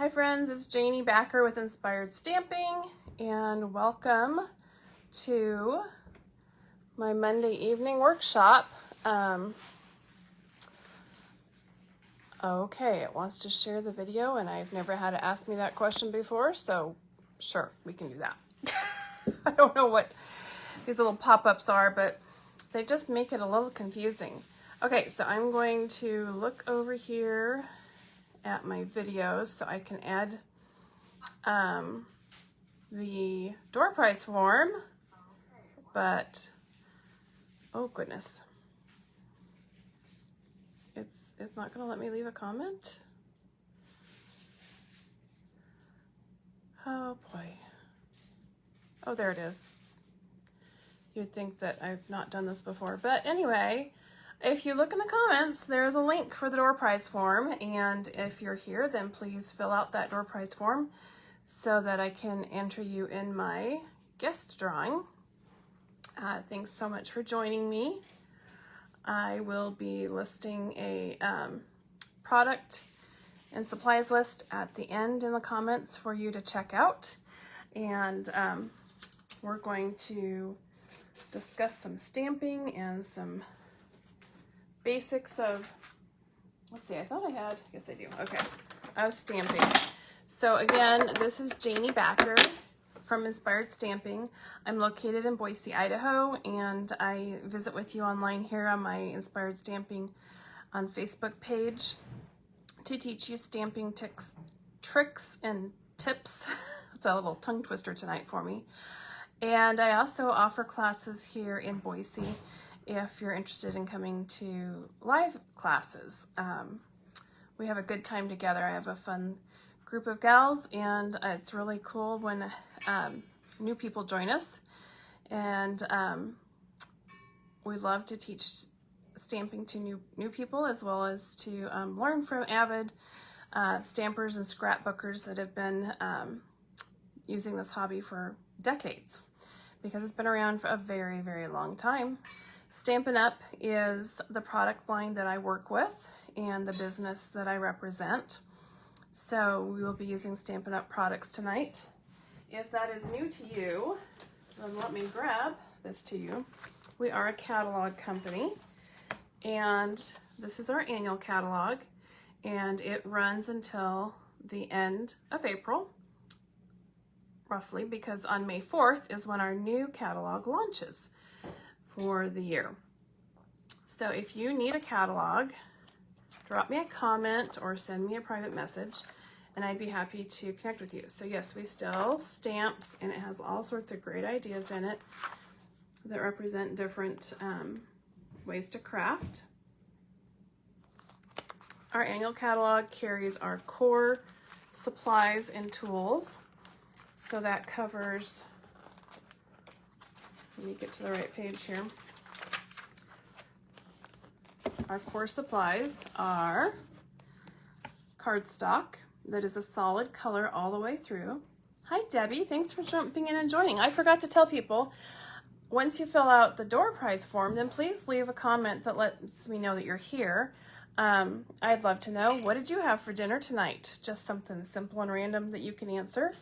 Hi friends, it's Janey Backer with Inspired Stamping, and welcome to my Monday evening workshop. Okay, it wants to share the video, and I've never had it ask me that question before, so sure, we can do that. I don't know what these little pop-ups are, but they just make it a little confusing. Okay, so I'm going to look over here at my videos so I can add the door prize form, but oh goodness, it's not gonna let me leave a comment. Oh boy. Oh, there it is. You'd think that I've not done this before, but anyway, if you look in the comments, there's a link for the door prize form, and if you're here, then please fill out that door prize form so that I can enter you in my guest drawing. Thanks so much for joining me. I will be listing a product and supplies list at the end in the comments for you to check out, and we're going to discuss some stamping and some basics of, let's see, I thought I had, yes I do, okay, of stamping. So again, this is Janey Backer from Inspired Stamping. I'm located in Boise, Idaho, and I visit with you online here on my Inspired Stamping on Facebook page to teach you stamping tricks and tips. It's a little tongue twister tonight for me. And I also offer classes here in Boise if you're interested in coming to live classes. We have a good time together. I have a fun group of gals, and it's really cool when new people join us. And we love to teach stamping to new people, as well as to learn from avid stampers and scrapbookers that have been using this hobby for decades, because it's been around for a very, very long time. Stampin' Up is the product line that I work with and the business that I represent. So we will be using Stampin' Up products tonight. If that is new to you, then let me grab this to you. We are a catalog company, and this is our annual catalog, and it runs until the end of April, roughly, because on May 4th is when our new catalog launches for the year. So if you need a catalog, drop me a comment or send me a private message, and I'd be happy to connect with you. So yes, we still stamps, and it has all sorts of great ideas in it that represent different ways to craft. Our annual catalog carries our core supplies and tools. So that covers, let me get to the right page here. Our core supplies are cardstock that is a solid color all the way through. Hi Debbie, thanks for jumping in and joining. I forgot to tell people, once you fill out the door prize form, then please leave a comment that lets me know that you're here. I'd love to know, what did you have for dinner tonight? Just something simple and random that you can answer.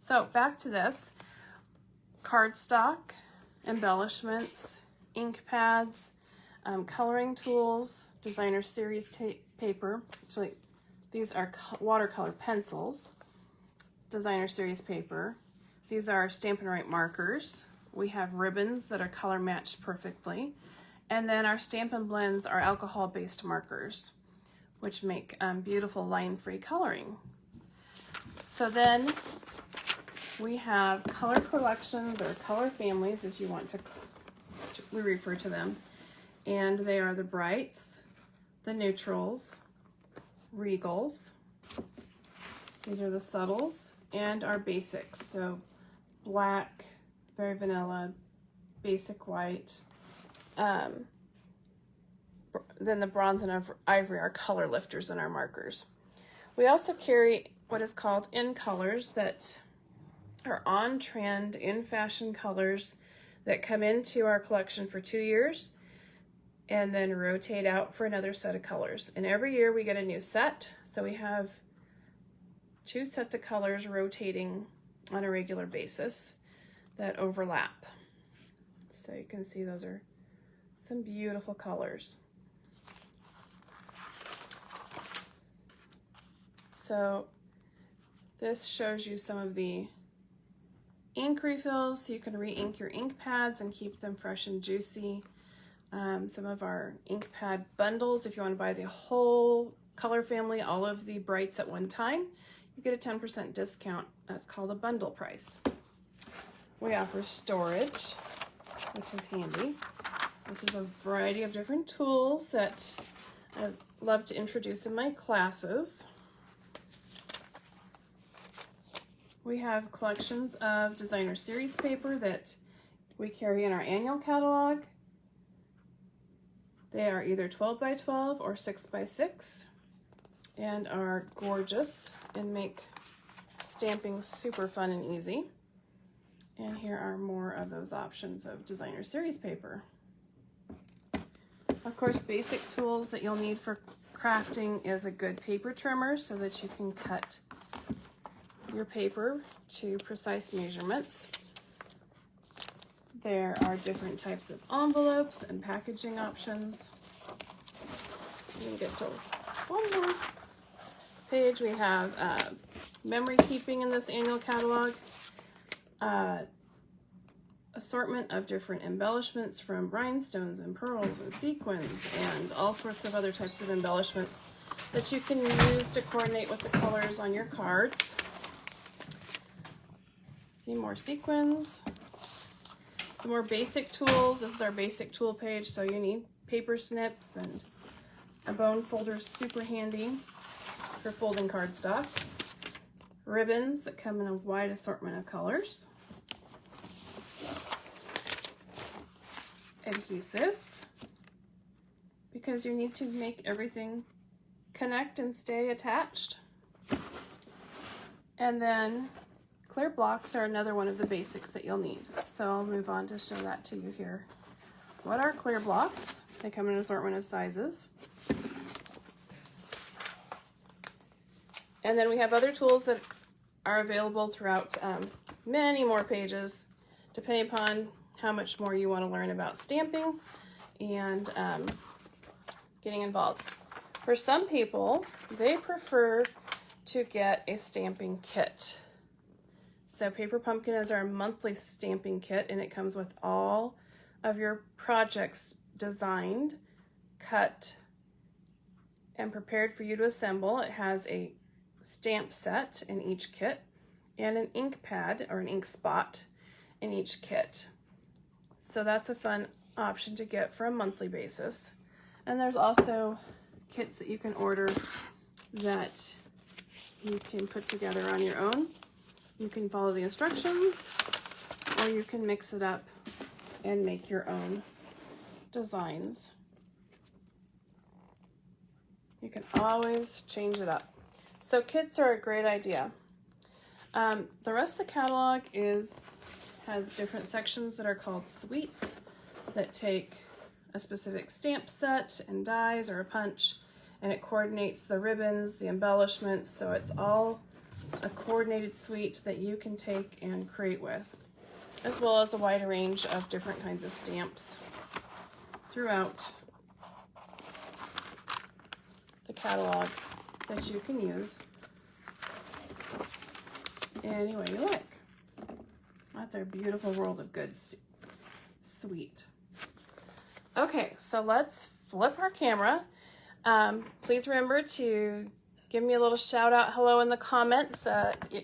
So back to this, cardstock, embellishments, ink pads, coloring tools, designer series paper. Actually, these are watercolor pencils, designer series paper. These are Stampin' Right markers. We have ribbons that are color matched perfectly. And then our Stampin' Blends are alcohol-based markers, which make beautiful line-free coloring. So then we have color collections, or color families, as you want to, we refer to them. And they are the brights, the neutrals, regals. These are the subtles, and our basics. So black, very vanilla, basic white. Then the bronze and ivory are color lifters in our markers. We also carry what is called in colors that are on trend, in fashion colors that come into our collection for 2 years and then rotate out for another set of colors. And every year we get a new set. So we have 2 sets of colors rotating on a regular basis that overlap. So you can see those are some beautiful colors. So this shows you some of the ink refills, so you can re-ink your ink pads and keep them fresh and juicy. Some of our ink pad bundles, if you want to buy the whole color family, all of the brights at one time, you get a 10% discount. That's called a bundle price. We offer storage, which is handy. This is a variety of different tools that I love to introduce in my classes. We have collections of designer series paper that we carry in our annual catalog. They are either 12 by 12 or 6 by 6 and are gorgeous and make stamping super fun and easy. And here are more of those options of designer series paper. Of course, basic tools that you'll need for crafting is a good paper trimmer so that you can cut your paper to precise measurements. There are different types of envelopes and packaging options. We can get to one more page. We have memory keeping in this annual catalog. Assortment of different embellishments from rhinestones and pearls and sequins and all sorts of other types of embellishments that you can use to coordinate with the colors on your cards. See more sequins. Some more basic tools. This is our basic tool page, so you need paper snips and a bone folder, super handy for folding cardstock. Ribbons that come in a wide assortment of colors. Adhesives, because you need to make everything connect and stay attached. And then clear blocks are another one of the basics that you'll need. So I'll move on to show that to you here. What are clear blocks? They come in an assortment of sizes. And then we have other tools that are available throughout many more pages, depending upon how much more you want to learn about stamping and getting involved. For some people, they prefer to get a stamping kit. So Paper Pumpkin is our monthly stamping kit, and it comes with all of your projects designed, cut, and prepared for you to assemble. It has a stamp set in each kit and an ink pad or an ink spot in each kit. So that's a fun option to get for a monthly basis. And there's also kits that you can order that you can put together on your own. You can follow the instructions, or you can mix it up and make your own designs. You can always change it up. So kits are a great idea. The rest of the catalog has different sections that are called suites that take a specific stamp set and dies or a punch, and it coordinates the ribbons, the embellishments, so it's all a coordinated suite that you can take and create with, as well as a wide range of different kinds of stamps throughout the catalog that you can use any way you like. That's our beautiful World of Goods suite. Okay, so let's flip our camera. Please remember to give me a little shout out, hello in the comments.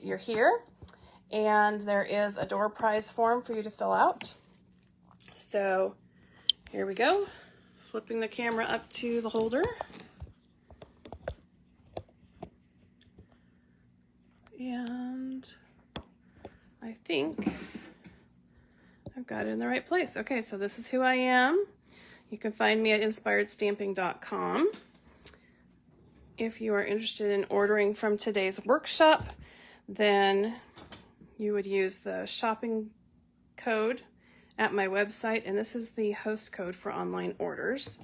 You're here, and there is a door prize form for you to fill out. So here we go, flipping the camera up to the holder. And I think I've got it in the right place. Okay, so this is who I am. You can find me at inspiredstamping.com. If you are interested in ordering from today's workshop, then you would use the shopping code at my website, and this is the host code for online orders.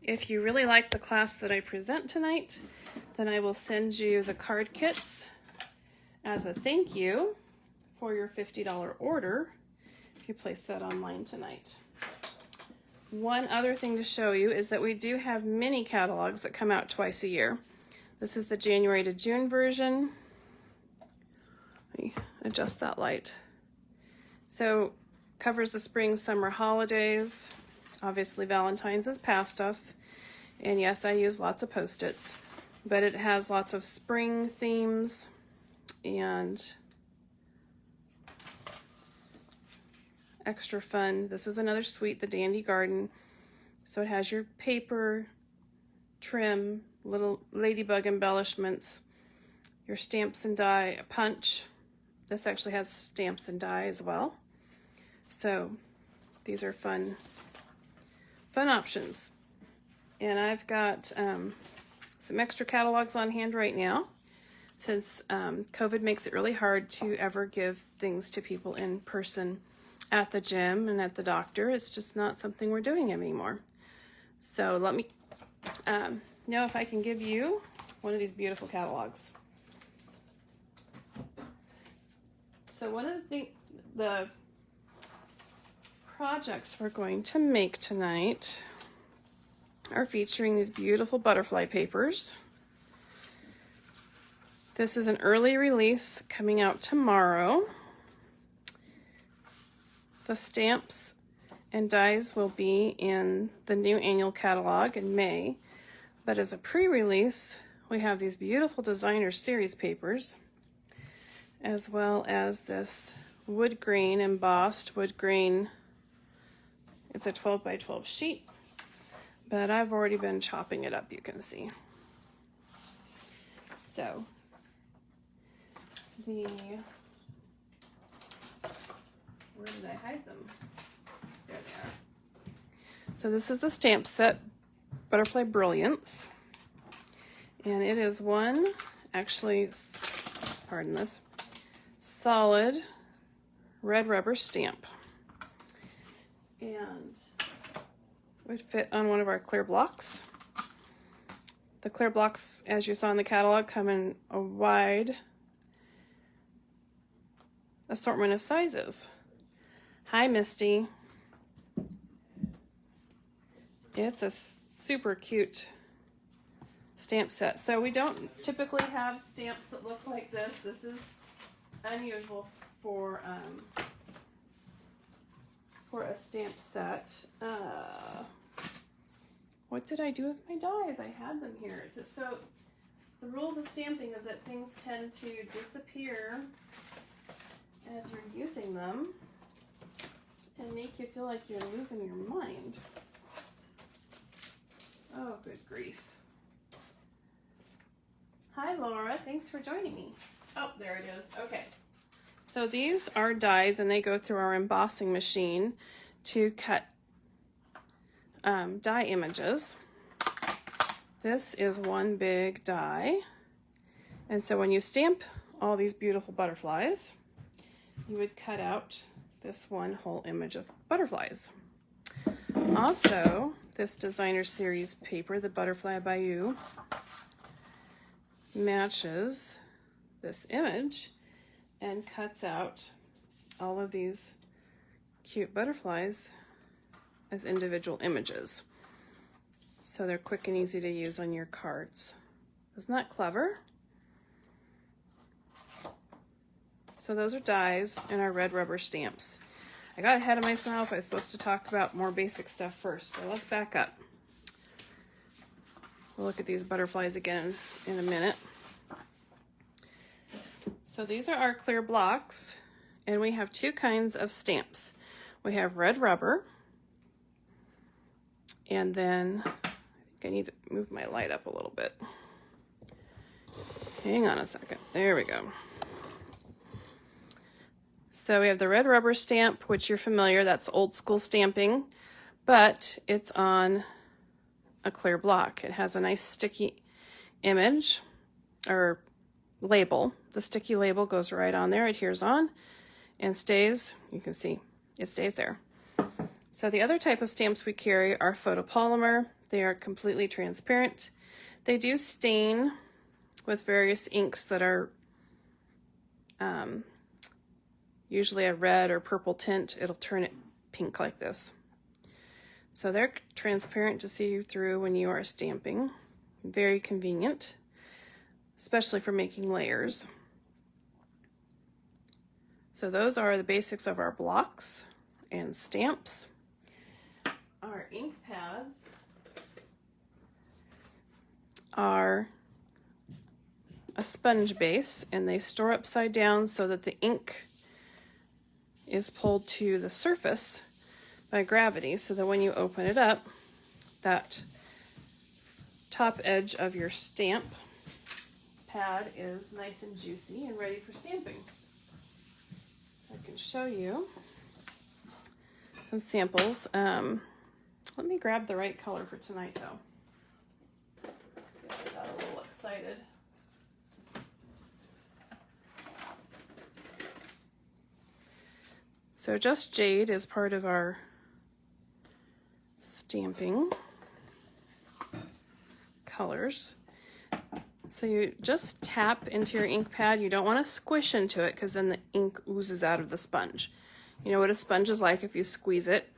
If you really like the class that I present tonight, then I will send you the card kits as a thank you for your $50 order if you place that online tonight. One other thing to show you is that we do have mini catalogs that come out twice a year. This is the January to June version. Let me adjust that light. So covers the spring, summer holidays. Obviously Valentine's is past us. And yes, I use lots of Post-its, but it has lots of spring themes and extra fun. This is another suite, the Dandy Garden. So it has your paper, trim, little ladybug embellishments, your stamps and die, a punch. This actually has stamps and die as well. So these are fun options. And I've got some extra catalogs on hand right now, since COVID makes it really hard to ever give things to people in person at the gym and at the doctor. It's just not something we're doing anymore. So let me know if I can give you one of these beautiful catalogs. So one of the projects we're going to make tonight are featuring these beautiful butterfly papers. This is an early release coming out tomorrow. The stamps and dies will be in the new annual catalog in May, but as a pre-release, we have these beautiful designer series papers, as well as this wood grain, embossed wood grain. It's a 12 by 12 sheet, but I've already been chopping it up, you can see. So where did I hide them? There they are. So this is the stamp set, Butterfly Brilliance. And it is one, actually, pardon this, solid red rubber stamp. And would fit on one of our clear blocks. The clear blocks, as you saw in the catalog, come in a wide assortment of sizes. Hi, Misty. It's a super cute stamp set. So we don't typically have stamps that look like this. This is unusual for a stamp set. What did I do with my dies? I had them here. So the rules of stamping is that things tend to disappear as you're using them and make you feel like you're losing your mind. Oh, good grief. Hi, Laura. Thanks for joining me. Oh, there it is. Okay. So these are dies, and they go through our embossing machine to cut die images. This is one big die. And so when you stamp all these beautiful butterflies, you would cut out this one whole image of butterflies. Also, this designer series paper, the Butterfly Bayou, matches this image and cuts out all of these cute butterflies as individual images. So they're quick and easy to use on your cards. Isn't that clever? So those are dies and our red rubber stamps. I got ahead of myself. I was supposed to talk about more basic stuff first, so let's back up. We'll look at these butterflies again in a minute. So these are our clear blocks, and we have two kinds of stamps. We have red rubber, and then I think I need to move my light up a little bit. Hang on a second. There we go. So we have the red rubber stamp, which you're familiar, that's old school stamping, but it's on a clear block. It has a nice sticky image or label. The sticky label goes right on there, adheres on and stays. You can see it stays there. So the other type of stamps we carry are photopolymer. They are completely transparent. They do stain with various inks that are usually a red or purple tint. It'll turn it pink like this. So they're transparent to see through when you are stamping. Very convenient, especially for making layers. So those are the basics of our blocks and stamps. Our ink pads are a sponge base, and they store upside down so that the ink is pulled to the surface by gravity, so that when you open it up, that top edge of your stamp pad is nice and juicy and ready for stamping. So I can show you some samples. Let me grab the right color for tonight though. Guess I got a little excited. So Just Jade is part of our stamping colors. So you just tap into your ink pad. You don't want to squish into it because then the ink oozes out of the sponge. You know what a sponge is like? If you squeeze it,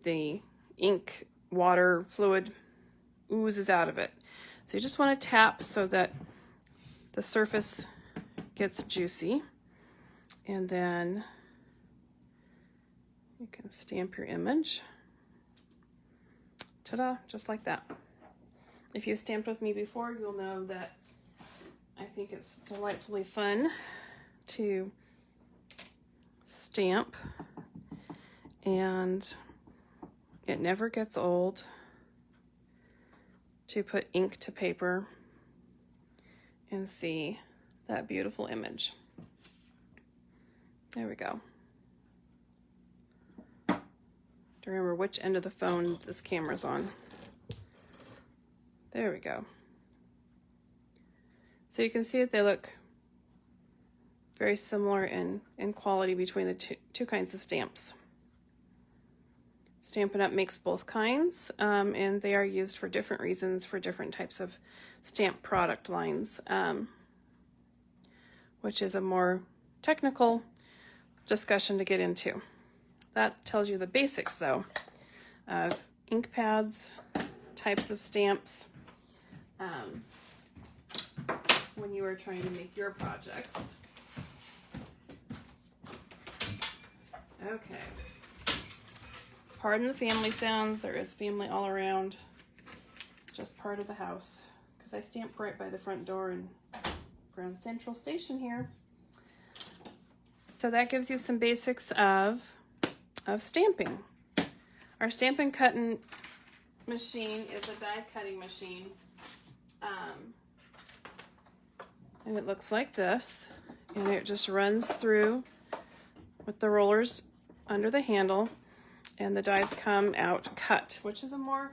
the ink, water, fluid oozes out of it. So you just want to tap so that the surface gets juicy, and then you can stamp your image. Ta-da, just like that. If you've stamped with me before, you'll know that I think it's delightfully fun to stamp, and it never gets old to put ink to paper and see that beautiful image. There we go. To remember which end of the phone this camera's on. There we go. So you can see that they look very similar in quality between the two kinds of stamps. Stampin' Up! Makes both kinds, and they are used for different reasons for different types of stamp product lines, which is a more technical discussion to get into. That tells you the basics, though, of ink pads, types of stamps, when you are trying to make your projects. Okay. Pardon the family sounds. There is family all around. Just part of the house, because I stamp right by the front door in Grand Central Station here. So that gives you some basics of stamping. Our Stampin' Cutting machine is a die cutting machine. And it looks like this, and it just runs through with the rollers under the handle, and the dies come out cut, which is a more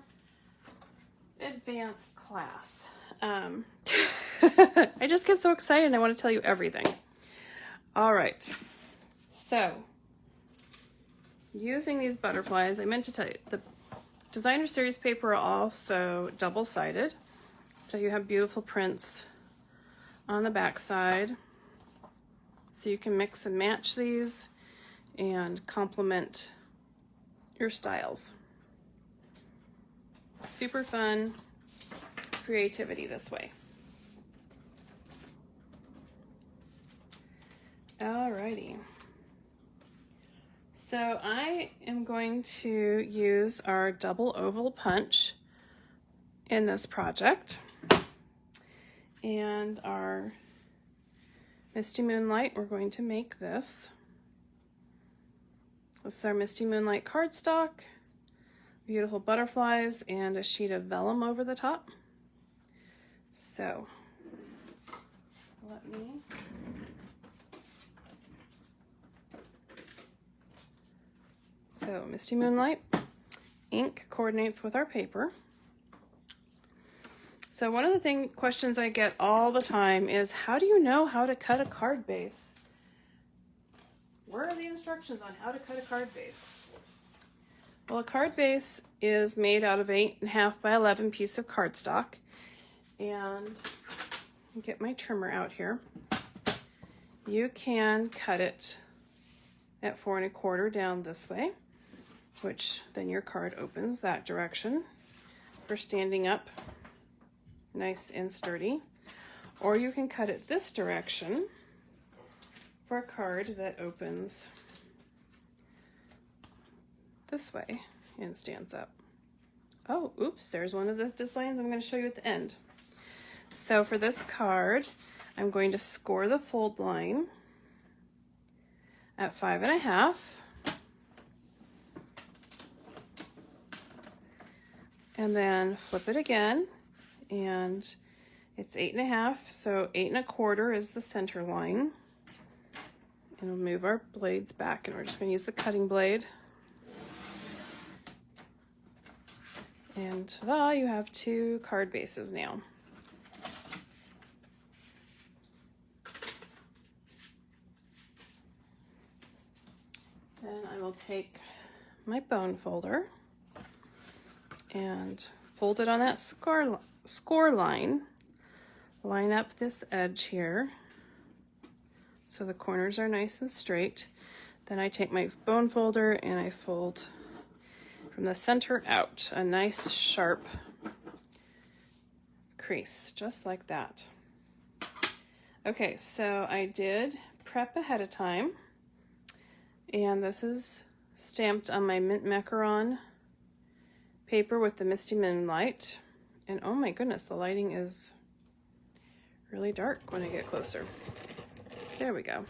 advanced class. I just get so excited and I want to tell you everything. All right, so using these butterflies, I meant to tell you, the designer series paper are also double-sided, so you have beautiful prints on the back side, so you can mix and match these and complement your styles. Super fun creativity this way. Alrighty. So I am going to use our double oval punch in this project, and our Misty Moonlight, we're going to make this. This is our Misty Moonlight cardstock, beautiful butterflies, and a sheet of vellum over the top. So let me Misty Moonlight ink coordinates with our paper. So one of the questions I get all the time is, how do you know how to cut a card base? Where are the instructions on how to cut a card base? Well, a card base is made out of 8.5 by 11 piece of cardstock, and get my trimmer out here. You can cut it at 4 1/4 down this way, which then your card opens that direction for standing up nice and sturdy. Or you can cut it this direction for a card that opens this way and stands up. Oh, oops, there's one of the designs I'm going to show you at the end. So for this card, I'm going to score the fold line at 5 1/2. And then flip it again, and it's 8 1/2, so 8 1/4 is the center line. And we'll move our blades back, and we're just going to use the cutting blade. And ta-da, you have 2 card bases now. Then I will take my bone folder and fold it on that score line. Line up this edge here so the corners are nice and straight. Then I take my bone folder and I fold from the center out a nice sharp crease, just like that. Okay, so I did prep ahead of time, and this is stamped on my mint macaron paper with the Misty Moonlight. And oh my goodness, the lighting is really dark when I get closer. There we go.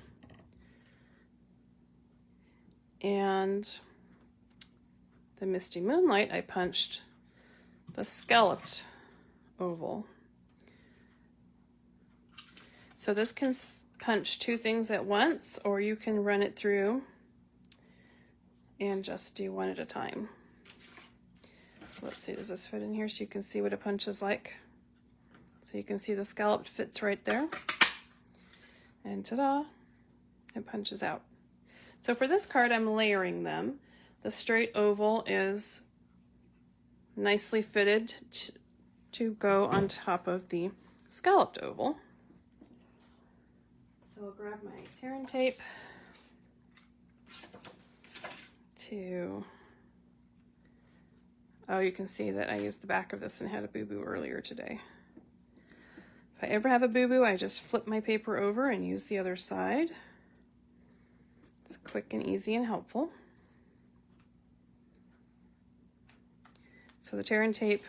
And the Misty Moonlight, I punched the scalloped oval. So this can punch 2 things at once, or you can run it through and just do one at a time. So let's see, does this fit in here so you can see what a punch is like? So you can see the scalloped fits right there. And ta-da, it punches out. So for this card, I'm layering them. The straight oval is nicely fitted to go on top of the scalloped oval. So I'll grab my tear and tape to, oh, you can see that I used the back of this and had a boo-boo earlier today. If I ever have a boo-boo, I just flip my paper over and use the other side. It's quick and easy and helpful. So the tear and tape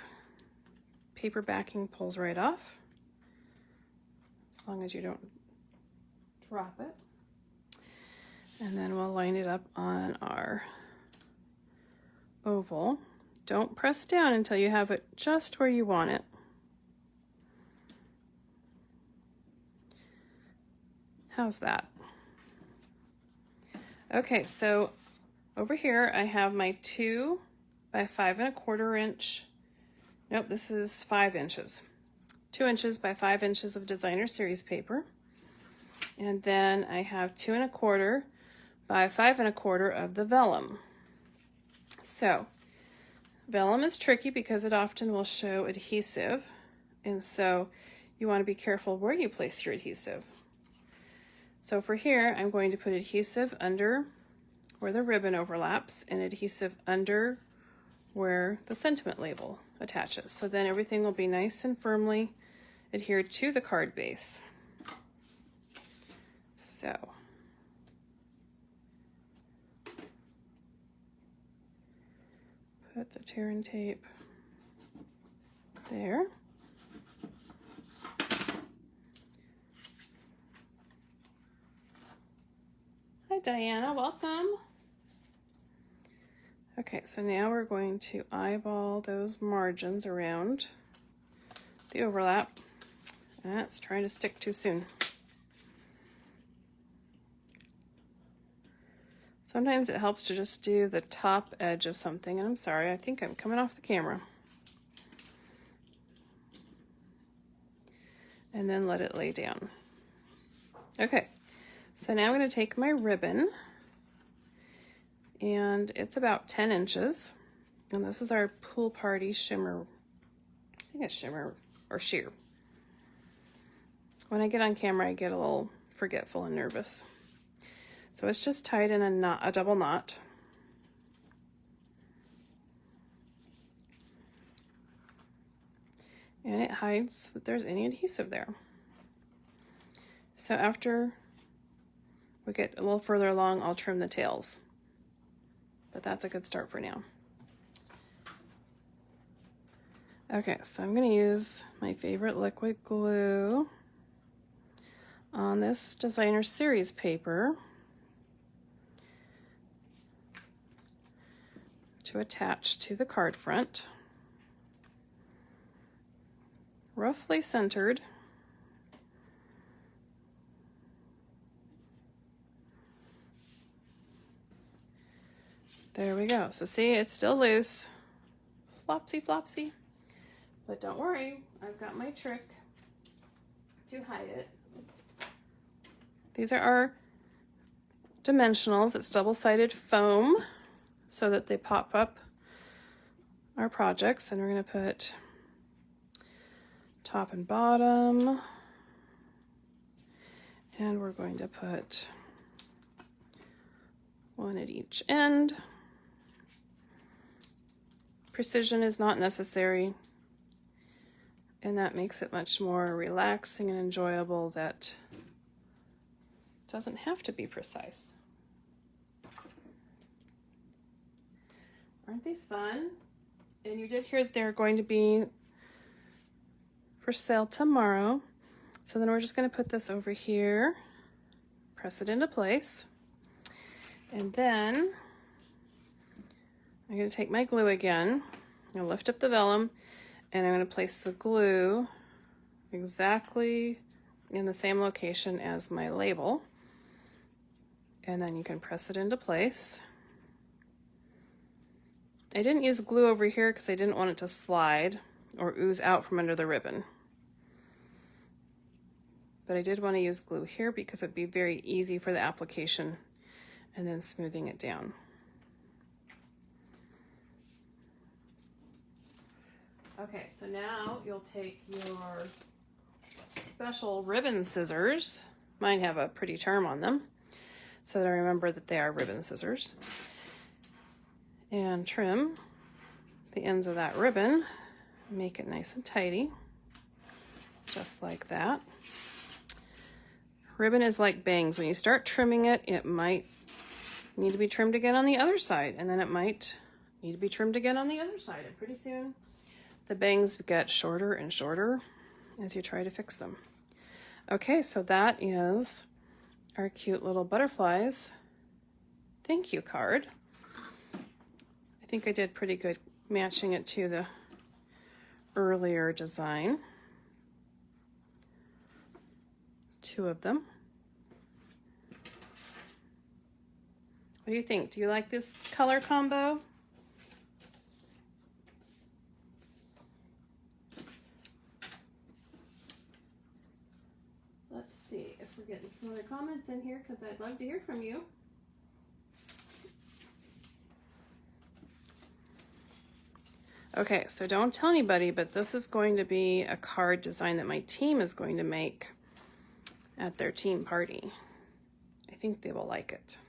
paper backing pulls right off, as long as you don't drop it. And then we'll line it up on our oval. Don't press down until you have it just where you want it. How's that? Okay, so over here I have my 2 by 5 1/4 inch, nope, this is 5 inches. 2 inches by 5 inches of designer series paper. And then I have 2 1/4 by 5 1/4 of the vellum. So vellum is tricky because it often will show adhesive, and so you want to be careful where you place your adhesive. So for here, I'm going to put adhesive under where the ribbon overlaps and adhesive under where the sentiment label attaches. So then everything will be nice and firmly adhered to the card base. So put the tear and tape there. Hi Diana, welcome. Okay, so now we're going to eyeball those margins around the overlap. That's trying to stick too soon. Sometimes it helps to just do the top edge of something, and I'm sorry, I think I'm coming off the camera. And then let it lay down. Okay, so now I'm going to take my ribbon, and it's about 10 inches, and this is our Pool Party shimmer, I think it's shimmer or sheer. When I get on camera, I get a little forgetful and nervous. So it's just tied in a double knot. And it hides that there's any adhesive there. So after we get a little further along, I'll trim the tails. But that's a good start for now. Okay, so I'm going to use my favorite liquid glue on this designer series paper to attach to the card front. Roughly centered. There we go. So see, it's still loose. Flopsy flopsy. But don't worry, I've got my trick to hide it. These are our dimensionals. It's double-sided foam so that they pop up our projects. And we're going to put top and bottom. And we're going to put one at each end. Precision is not necessary. And that makes it much more relaxing and enjoyable that doesn't have to be precise. Aren't these fun? And you did hear that they're going to be for sale tomorrow. So then we're just going to put this over here, press it into place. And then I'm going to take my glue again. I'm going to lift up the vellum. And I'm going to place the glue exactly in the same location as my label. And then you can press it into place. I didn't use glue over here because I didn't want it to slide or ooze out from under the ribbon. But I did want to use glue here because it'd be very easy for the application and then smoothing it down. Okay, so now you'll take your special ribbon scissors. Mine have a pretty charm on them, so that I remember that they are ribbon scissors. And trim the ends of that ribbon. Make it nice and tidy, just like that. Ribbon is like bangs. When you start trimming it, it might need to be trimmed again on the other side, and then it might need to be trimmed again on the other side, and pretty soon the bangs get shorter and shorter as you try to fix them. Okay, so that is our cute little butterflies thank you card. I think I did pretty good matching it to the earlier design. 2 of them. What do you think? Do you like this color combo? Let's see if we're getting some other comments in here because I'd love to hear from you. Okay, so don't tell anybody, but this is going to be a card design that my team is going to make at their team party. I think they will like it.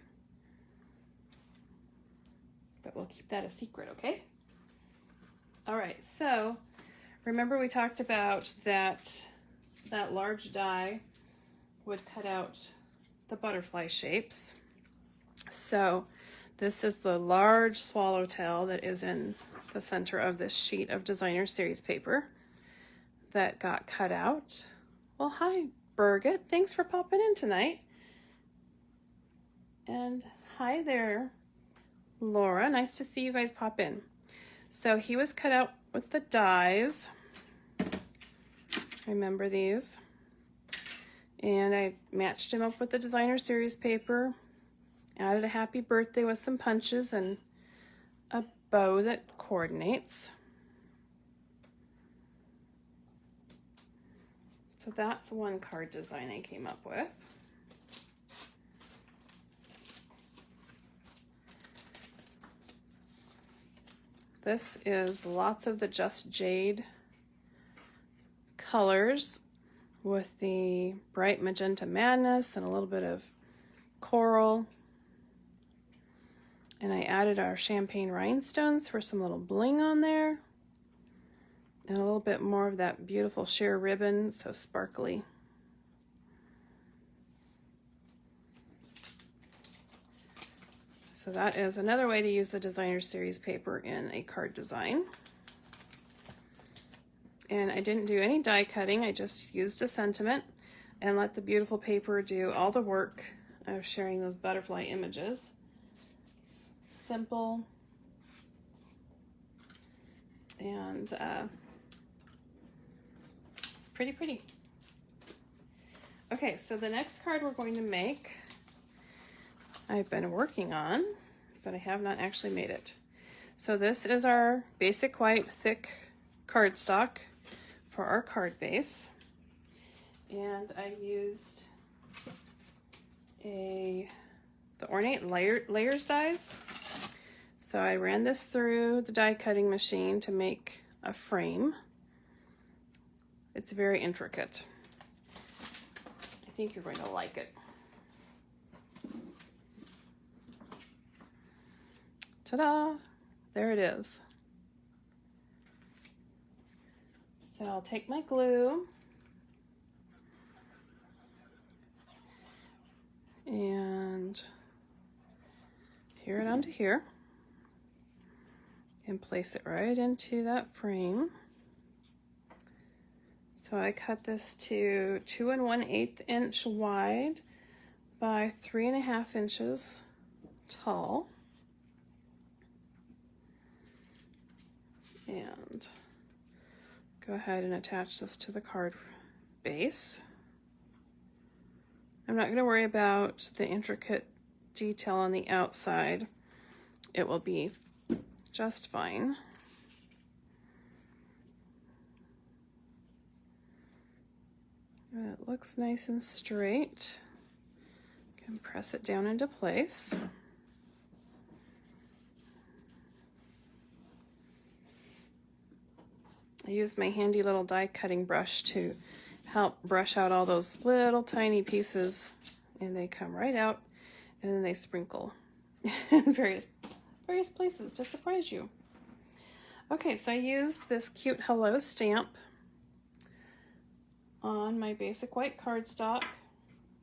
But we'll keep that a secret, okay? All right, so remember we talked about that large die would cut out the butterfly shapes. So this is the large swallowtail that is in the center of this sheet of designer series paper that got cut out. Well, hi, Birgit. Thanks for popping in tonight. And hi there, Laura. Nice to see you guys pop in. So he was cut out with the dies. Remember these? And I matched him up with the designer series paper, added a happy birthday with some punches and a bow that coordinates. So that's one card design I came up with. This is lots of the Just Jade colors. with the bright Magenta Madness and a little bit of coral. And I added our champagne rhinestones for some little bling on there. And a little bit more of that beautiful sheer ribbon, so sparkly. So that is another way to use the Designer Series paper in a card design. And I didn't do any die cutting, I just used a sentiment and let the beautiful paper do all the work of sharing those butterfly images. Simple and pretty. Okay, so the next card we're going to make, I've been working on, but I have not actually made it. So this is our basic white thick cardstock for our card base. And I used the Ornate layers dies. So I ran this through the die cutting machine to make a frame. It's very intricate. I think you're going to like it. Ta-da! There it is. So I'll take my glue and adhere it onto here and place it right into that frame. So I cut this to 2 1/8 inch wide by 3.5 inches tall. And go ahead and attach this to the card base. I'm not going to worry about the intricate detail on the outside. It will be just fine. And it looks nice and straight. You can press it down into place. I used my handy little die cutting brush to help brush out all those little tiny pieces, and they come right out, and then they sprinkle in various places to surprise you. Okay, so I used this cute hello stamp on my basic white cardstock,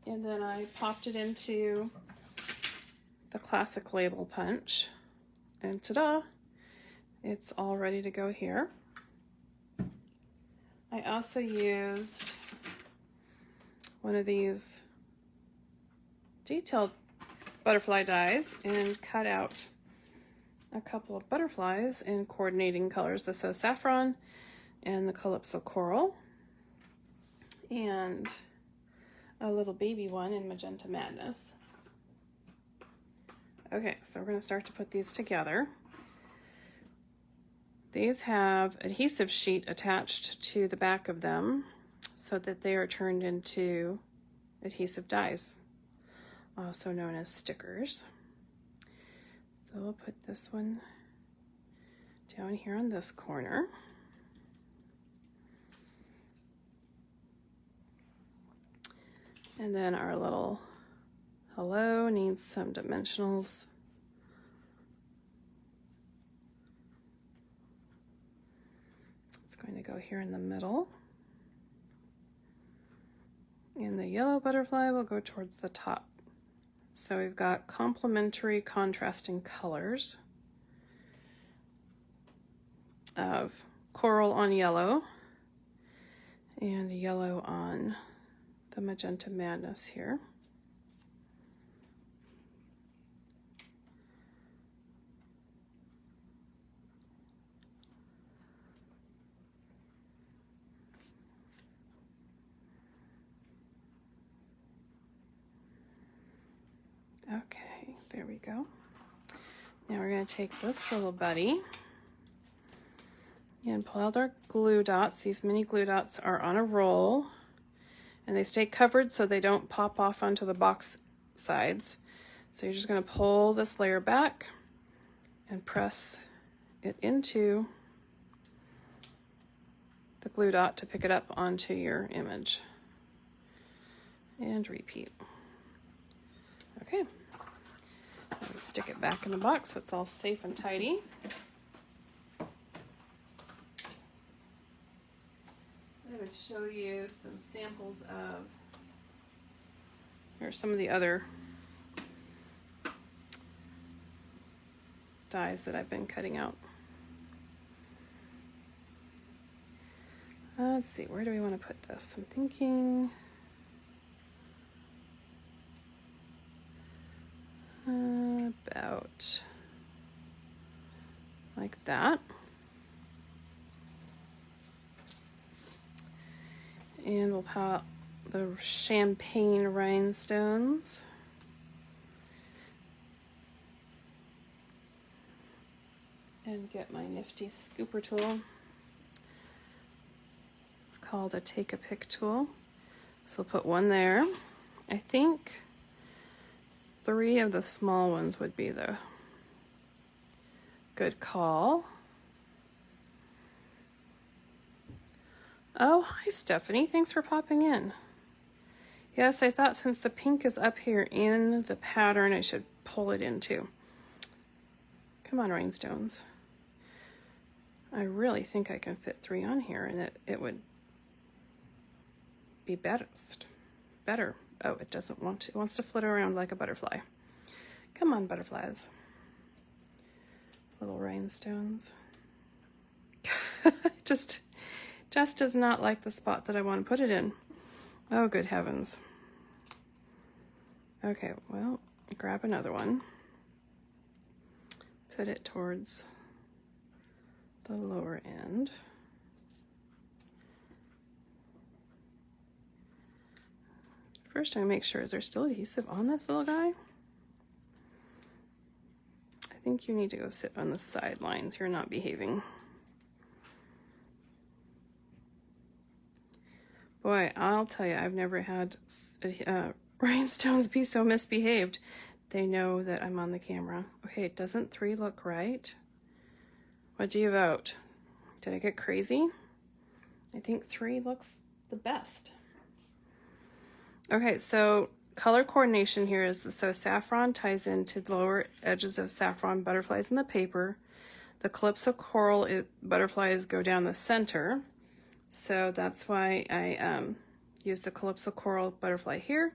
and then I popped it into the classic label punch, and ta-da, it's all ready to go here. I also used one of these detailed butterfly dies and cut out a couple of butterflies in coordinating colors, the Saffron and the Calypso coral, and a little baby one in Magenta Madness. Okay, so we're going to start to put these together. These have adhesive sheet attached to the back of them so that they are turned into adhesive dies, also known as stickers. So we'll put this one down here on this corner. And then our little hello needs some dimensionals. It's going to go here in the middle. And the yellow butterfly will go towards the top. So we've got complementary contrasting colors of coral on yellow and yellow on the Magenta Madness here. Okay, there we go. Now we're going to take this little buddy and pull out our glue dots. These mini glue dots are on a roll, and they stay covered so they don't pop off onto the box sides. So you're just going to pull this layer back and press it into the glue dot to pick it up onto your image. and repeat. Okay, let's stick it back in the box so it's all safe and tidy. I would show you some samples of, or some of the other dies that I've been cutting out. Let's see, where do we want to put this? I'm thinking about like that. And we'll pop the champagne rhinestones. And get my nifty scooper tool. It's called a take a pick tool. So we'll put one there. I think 3 of the small ones would be the good call. Oh, hi Stephanie, thanks for popping in. Yes, I thought since the pink is up here in the pattern, I should pull it in too. Come on, rhinestones. I really think I can fit 3 on here and it would be better. Oh, it doesn't want to. It wants to flutter around like a butterfly. Come on, butterflies. Little rhinestones. just does not like the spot that I want to put it in. Oh, good heavens. Okay, well, grab another one. Put it towards the lower end. First, I make sure, is there still adhesive on this little guy? I think you need to go sit on the sidelines. You're not behaving. Boy, I'll tell you, I've never had rhinestones be so misbehaved. They know that I'm on the camera. Okay, doesn't 3 look right? What do you vote? Did I get crazy? I think 3 looks the best. Okay, so color coordination here is, so saffron ties into the lower edges of saffron butterflies in the paper. The Calypso coral butterflies go down the center. So that's why I use the Calypso coral butterfly here.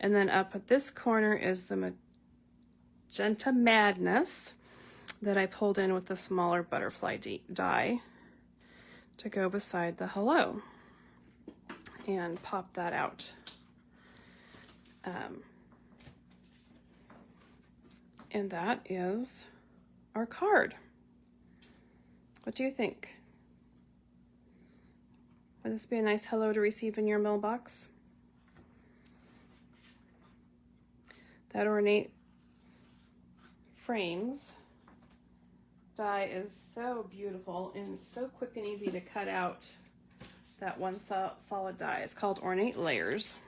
And then up at this corner is the Magenta Madness that I pulled in with the smaller butterfly die to go beside the hello. And pop that out. And that is our card. What do you think? Would this be a nice hello to receive in your mailbox? That Ornate frames die is so beautiful and so quick and easy to cut out that one solid die. It's called Ornate Layers.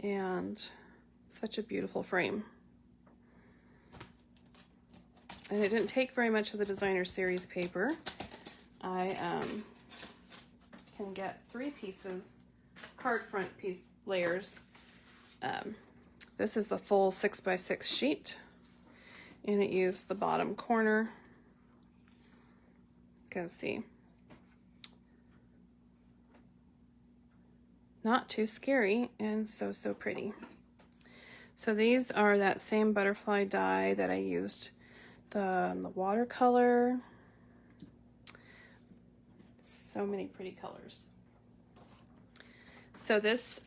And such a beautiful frame. And it didn't take very much of the designer series paper. I can get 3 pieces, card front piece layers. This is the full 6x6 sheet, and it used the bottom corner. You can see. Not too scary and so pretty. So these are that same butterfly die that I used the watercolor. So many pretty colors. So this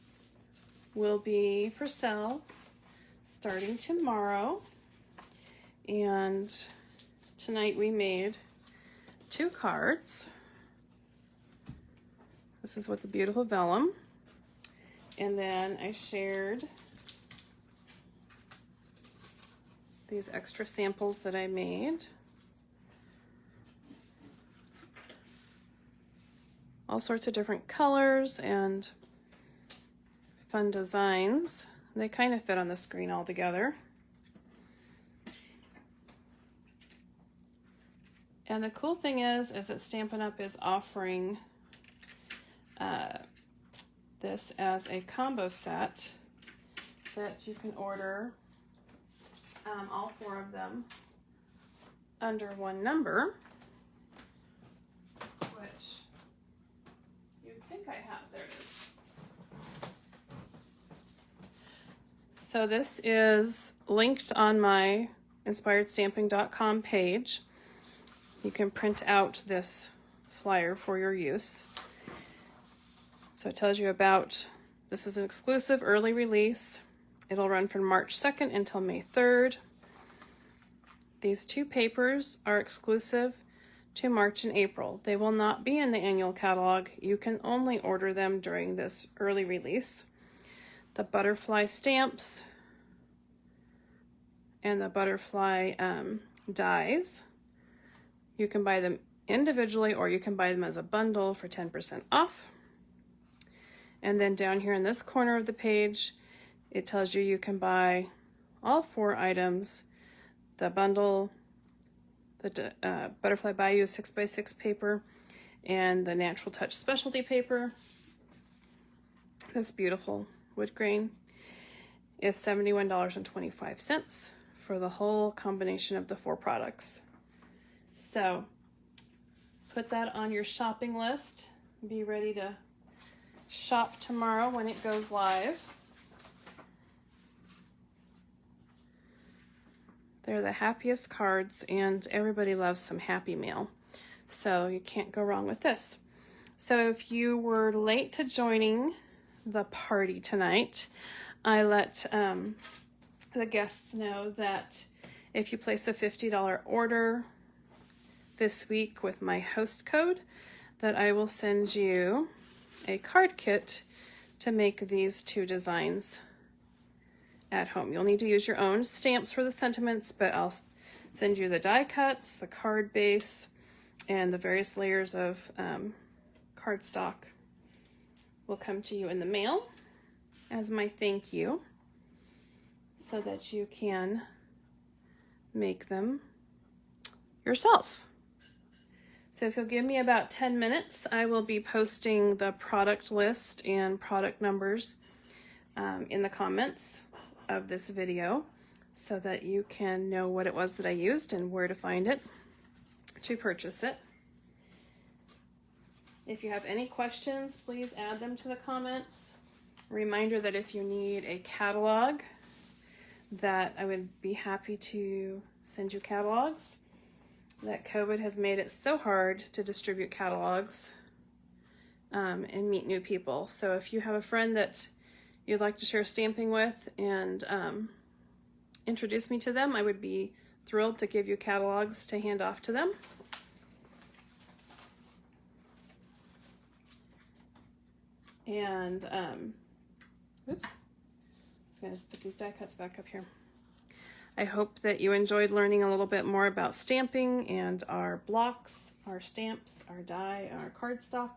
will be for sale starting tomorrow. And tonight we made 2 cards. This is with the beautiful vellum. And then I shared these extra samples that I made. All sorts of different colors and fun designs. They kind of fit on the screen all together. And the cool thing is that Stampin' Up! Is offering this as a combo set that you can order all 4 of them under one number, which you'd think I have. There it is. So this is linked on my inspiredstamping.com page. You can print out this flyer for your use. So it tells you about, this is an exclusive early release. It'll run from March 2nd until May 3rd. These 2 papers are exclusive to March and April. They will not be in the annual catalog. You can only order them during this early release. The butterfly stamps and the butterfly dies, you can buy them individually or you can buy them as a bundle for 10% off. And then down here in this corner of the page, it tells you you can buy all 4 items, the bundle, the Butterfly Bayou 6x6 paper, and the Natural Touch specialty paper. This beautiful wood grain is $71.25 for the whole combination of the 4 products. So put that on your shopping list. Be ready to shop tomorrow when it goes live. They're the happiest cards, and everybody loves some happy mail. So you can't go wrong with this. So if you were late to joining the party tonight, I let the guests know that if you place a $50 order this week with my host code, that I will send you a card kit to make these 2 designs at home. You'll need to use your own stamps for the sentiments, but I'll send you the die cuts, the card base, and the various layers of cardstock will come to you in the mail as my thank you, so that you can make them yourself. So if you'll give me about 10 minutes, I will be posting the product list and product numbers in the comments of this video so that you can know what it was that I used and where to find it to purchase it. If you have any questions, please add them to the comments. Reminder that if you need a catalog, that I would be happy to send you catalogs. That COVID has made it so hard to distribute catalogs and meet new people. So if you have a friend that you'd like to share stamping with and introduce me to them, I would be thrilled to give you catalogs to hand off to them. And, oops, I was going to put these die cuts back up here. I hope that you enjoyed learning a little bit more about stamping and our blocks, our stamps, our die, our cardstock.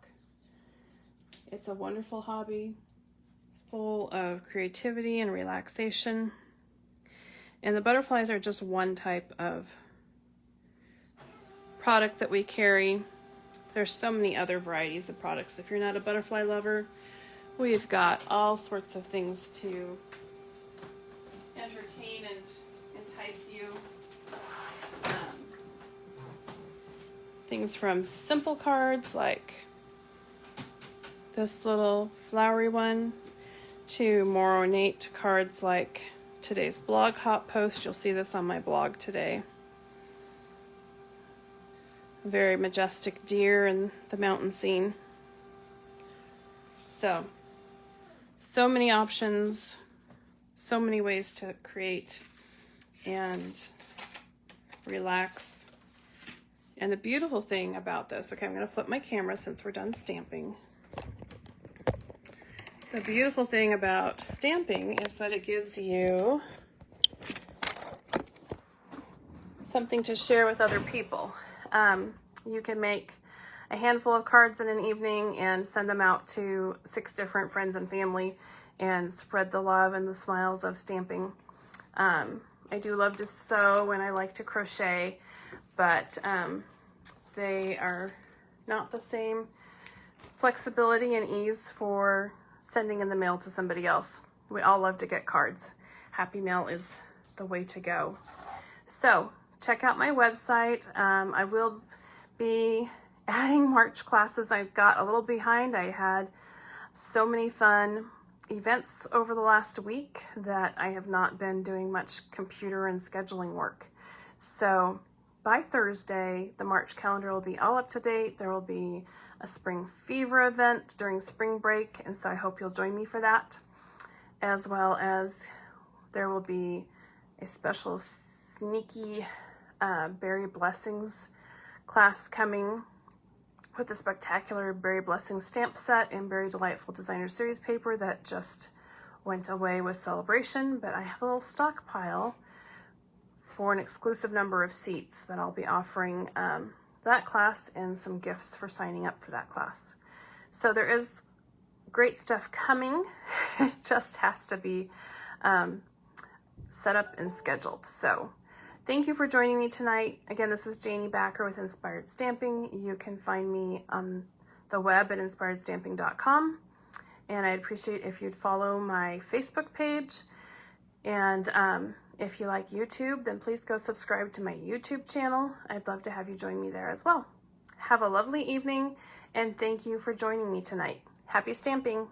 It's a wonderful hobby, full of creativity and relaxation. And the butterflies are just one type of product that we carry. There's so many other varieties of products. If you're not a butterfly lover, we've got all sorts of things to entertain and entice you. Things from simple cards like this little flowery one to more ornate cards like today's blog hop post. You'll see this on my blog today. A very majestic deer in the mountain scene. So many options, so many ways to create and relax. And the beautiful thing about this, okay, I'm going to flip my camera since we're done stamping. The beautiful thing about stamping is that it gives you something to share with other people. You can make a handful of cards in an evening and send them out to 6 different friends and family and spread the love and the smiles of stamping. I do love to sew and I like to crochet, but they are not the same flexibility and ease for sending in the mail to somebody else. We all love to get cards. Happy mail is the way to go. So check out my website. I will be adding March classes. I got a little behind. I had so many fun events over the last week that I have not been doing much computer and scheduling work. So by Thursday, the March calendar will be all up to date. There will be a spring fever event during spring break, and so I hope you'll join me for that, as well as there will be a special sneaky Berry Blessings class coming with a spectacular Berry Blessings stamp set and Berry Delightful Designer Series paper that just went away with Celebration, but I have a little stockpile for an exclusive number of seats that I'll be offering that class and some gifts for signing up for that class. So there is great stuff coming. It just has to be set up and scheduled. So thank you for joining me tonight. Again, this is Janey Backer with Inspired Stamping. You can find me on the web at inspiredstamping.com. And I'd appreciate if you'd follow my Facebook page. And if you like YouTube, then please go subscribe to my YouTube channel. I'd love to have you join me there as well. Have a lovely evening, and thank you for joining me tonight. Happy stamping!